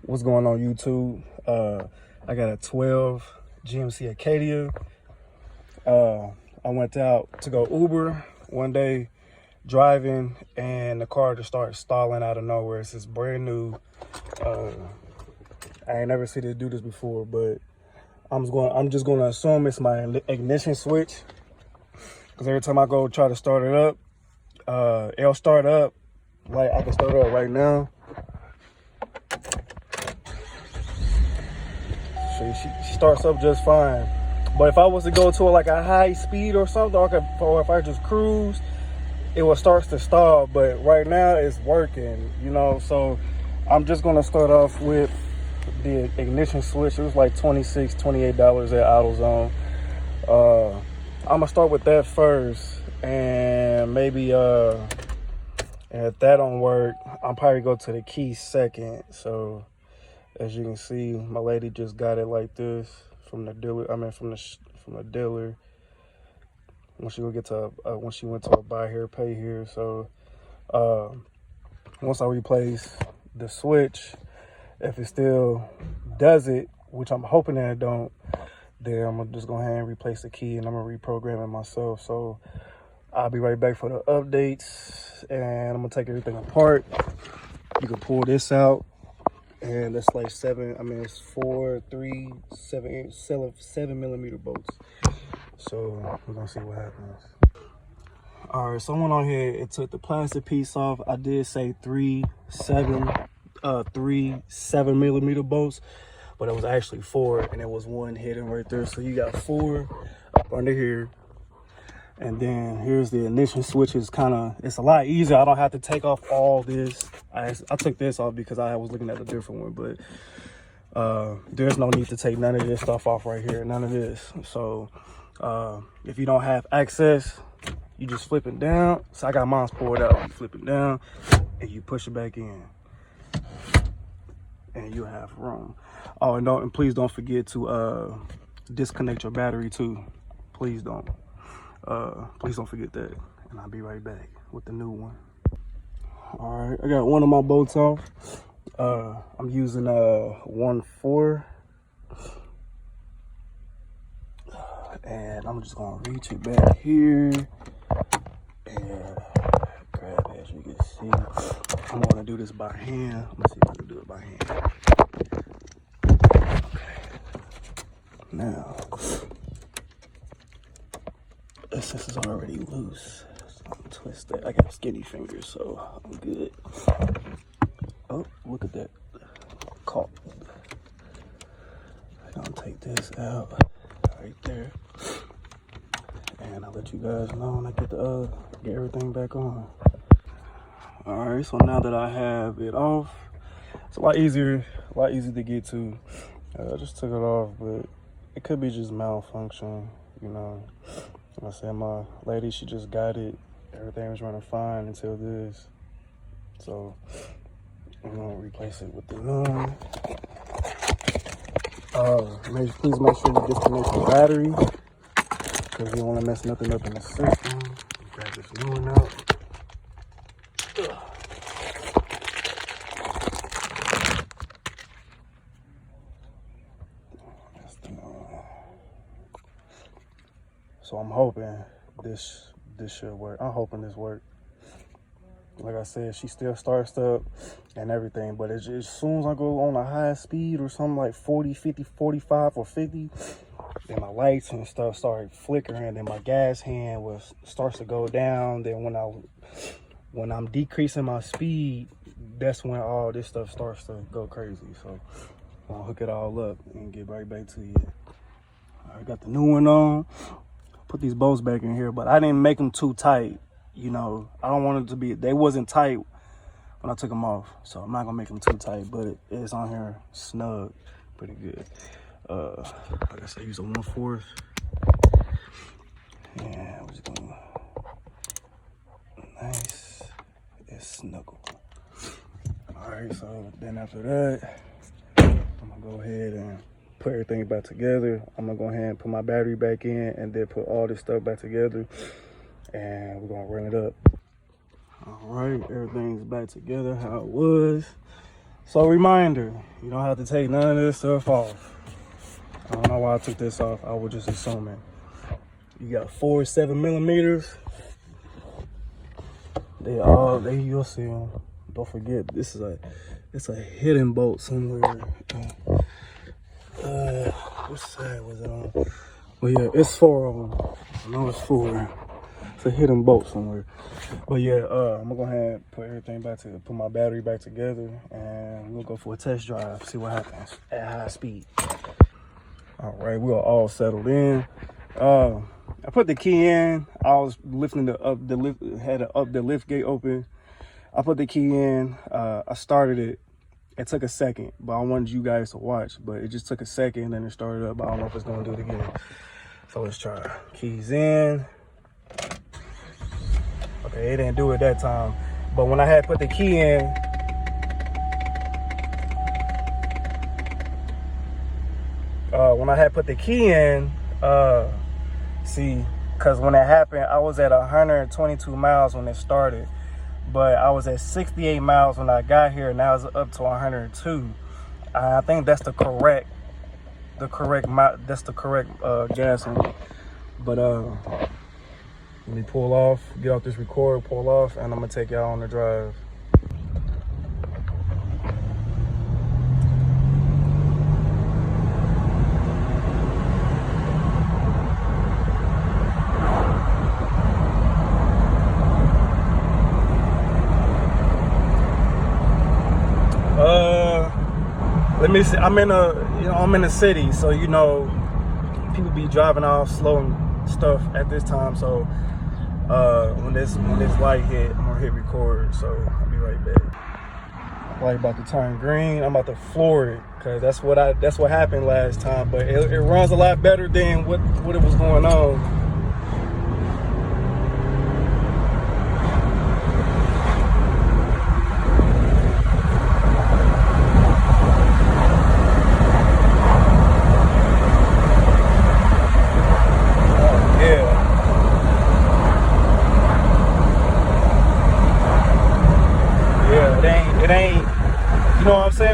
What's going on YouTube? I got a 12 GMC Acadia. I went out to go Uber one day driving, and the car just started stalling out of nowhere. It's this brand new. I ain't never seen it do this before, but I'm just gonna assume it's my ignition switch, because every time I go try to start it up, it'll start up. Like I can start it up right now. She starts up just fine. But if I was to go to like a high speed or something, or if I just cruise, it will start to stall. But right now it's working, you know. So I'm just gonna start off with the ignition switch. It was like $26, $28 at AutoZone. I'm gonna start with that first, and maybe if that don't work, I'll probably go to the key second. So as you can see, my lady just got it like this from the dealer. I mean, from the dealer. When she went to a buy here, pay here. So once I replace the switch, if it still does it, which I'm hoping that it don't, then I'm gonna just go ahead and replace the key, and I'm gonna reprogram it myself. So I'll be right back for the updates, and I'm gonna take everything apart. You can pull this out. And it's like it's 4, 3, 7, 7mm bolts. So we're gonna see what happens. All right, so I went on here, it took the plastic piece off. I did say 3 7mm bolts, but it was actually 4, and it was 1 hidden right there. So you got 4 up under here. And then here's the ignition switch. It's a lot easier. I don't have to take off all this. I took this off because I was looking at a different one, but there's no need to take none of this stuff off right here, none of this. So if you don't have access, you just flip it down. So I got mine pulled out. You flip it down and you push it back in, and you have room. Oh, and please don't forget to disconnect your battery too. Please don't forget that. And I'll be right back with the new one. All right, I got one of my bolts off. I'm using 1/4, and I'm just gonna reach it back here and grab it. As you can see, I'm gonna do this by hand. Let's see if I can do it by hand. Okay. Now, this is already loose, so I'm gonna twist that. I got skinny fingers, so I'm good. Oh, look at that. Caught. I'm gonna take this out right there, and I'll let you guys know when I get everything back on. All right, so now that I have it off, it's a lot easier to get to. I just took it off, but it could be just malfunction, you know. Like I said, my lady, she just got it. Everything was running fine until this. So I'm gonna replace it with the new one. Please make sure you disconnect the battery, because you don't want to mess nothing up in the system. Grab this new one out. So I'm hoping this should work. I'm hoping this works. Like I said, she still starts up and everything, but it's just, as soon as I go on a high speed or something like 40, 50, 45 or 50, then my lights and stuff start flickering, then my gas hand starts to go down. Then when I'm decreasing my speed, that's when all this stuff starts to go crazy. So I'll hook it all up and get right back to you. I got the new one on. Put these bolts back in here, but I didn't make them too tight. You know, I don't want it to be, they wasn't tight when I took them off, so I'm not gonna make them too tight, but it's on here snug, pretty good. Like I said, use a 1/4, and I'm just gonna, nice, it's snuggle. All right, so then after that, I'm gonna go ahead and put everything back together. I'm gonna go ahead and put my battery back in, and then put all this stuff back together, and we're gonna run it up. All right, everything's back together how it was. So reminder, you don't have to take none of this stuff off. I don't know why I took this off. I was just assuming. You got 4 7mm. You'll see them. Don't forget, it's a hidden bolt somewhere. Which side was it on? Well, yeah, it's 4 of them. I know it's 4. It's a hidden bolt somewhere. But yeah, I'm gonna go ahead and put everything back together, put my battery back together, and we'll go for a test drive, see what happens at high speed. All right, we are all settled in. I put the key in. I was lifting had the lift gate open. I put the key in. I started it. It took a second, but I wanted you guys to watch. But it just took a second, and then it started up. I don't know if it's gonna do it again. So let's try. Keys in. Okay, it didn't do it that time. But when I had put the key in, see, because when it happened, I was at 122 miles when it started, but I was at 68 miles when I got here. Now it's up to 102. I think that's the correct gas in it. But let me pull off, get off this record, pull off, and I'm gonna take y'all on the drive. Let me see. I'm in a city, so people be driving off slow and stuff at this time. So when this light hit, I'm gonna hit record. So I'll be right back. Light about to turn green. I'm about to floor it because that's what happened last time. But it runs a lot better than what it was going on.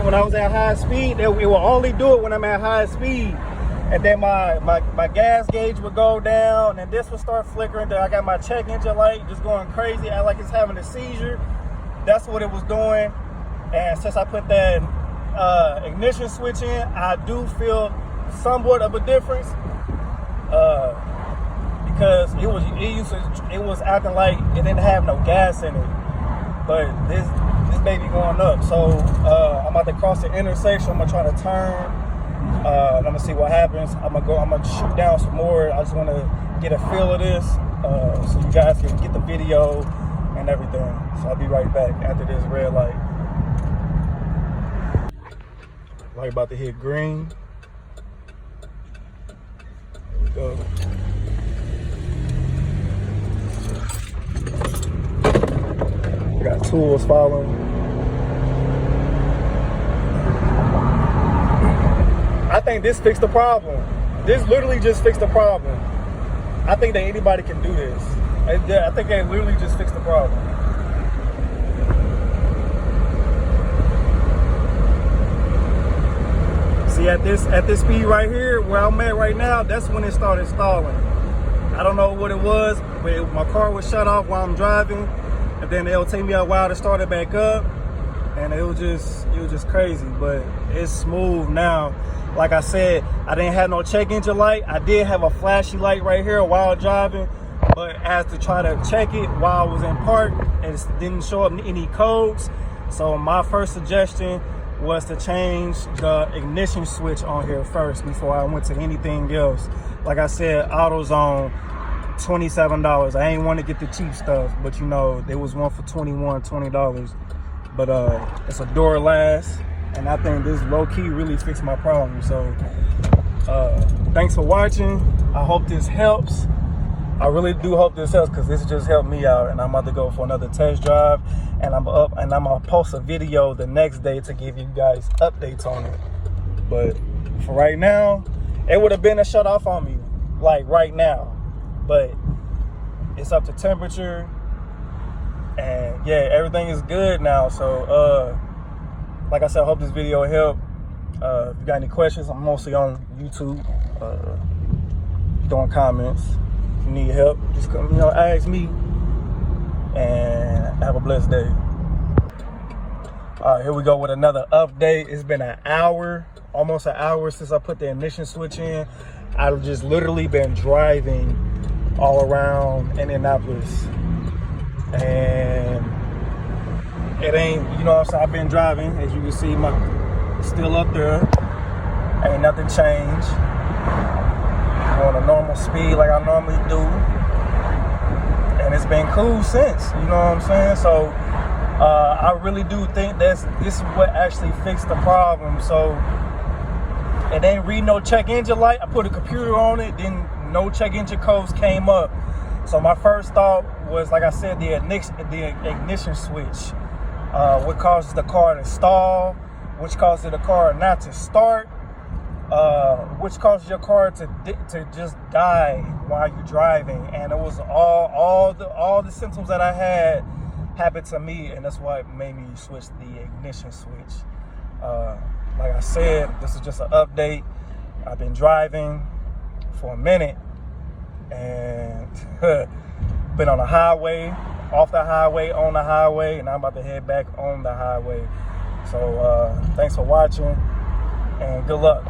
When I was at high speed, it will only do it when I'm at high speed, and then my gas gauge would go down, and this would start flickering. Then I got my check engine light just going crazy, act like it's having a seizure. That's what it was doing. And since I put that ignition switch in, I do feel somewhat of a difference because it was acting like it didn't have no gas in it, but this baby going up. So I'm about to cross the intersection. I'm gonna try to turn. I'm gonna see what happens. I'm gonna shoot down some more. I just want to get a feel of this so you guys can get the video and everything. So I'll be right back after this red light. Light about to hit green. There we go. I got tools following. I think this fixed the problem. This literally just fixed the problem. I think that anybody can do this. I think they literally just fixed the problem. See, at this speed right here, where I'm at right now, that's when it started stalling. I don't know what it was, but my car was shut off while I'm driving, and then it'll take me a while to start it back up, and it was just crazy. But it's smooth now. Like I said, I didn't have no check engine light. I did have a flashy light right here while driving, but as to try to check it while I was in park, it didn't show up any codes. So my first suggestion was to change the ignition switch on here first before I went to anything else. Like I said, AutoZone, $27. I ain't want to get the cheap stuff, but there was one for $20. But it's a door last. And I think this low-key really fixed my problem. So thanks for watching. I hope this helps. I really do hope this helps because this just helped me out. And I'm about to go for another test drive. And I'm gonna post a video the next day to give you guys updates on it. But for right now, it would have been a shut off on me, like right now. But it's up to temperature. And yeah, everything is good now. So like I said, I hope this video helped. If you got any questions, I'm mostly on YouTube. Throwing comments. If you need help, just come, ask me. And have a blessed day. All right, here we go with another update. It's been an hour, almost an hour since I put the ignition switch in. I've just literally been driving all around Indianapolis. And it ain't, what I'm saying? I've been driving, as you can see, it's still up there. Ain't nothing changed. Going a normal speed like I normally do. And it's been cool since, you know what I'm saying? So I really do think this is what actually fixed the problem. So it ain't read no check engine light. I put a computer on it, then no check engine codes came up. So my first thought was, like I said, the ignition switch. What causes the car to stall, which causes the car not to start, which causes your car to just die while you're driving. And it was all the symptoms that I had happened to me, and that's why it made me switch the ignition switch. Like I said, this is just an update. I've been driving for a minute and been on the highway, off the highway, on the highway, and I'm about to head back on the highway. So thanks for watching and good luck.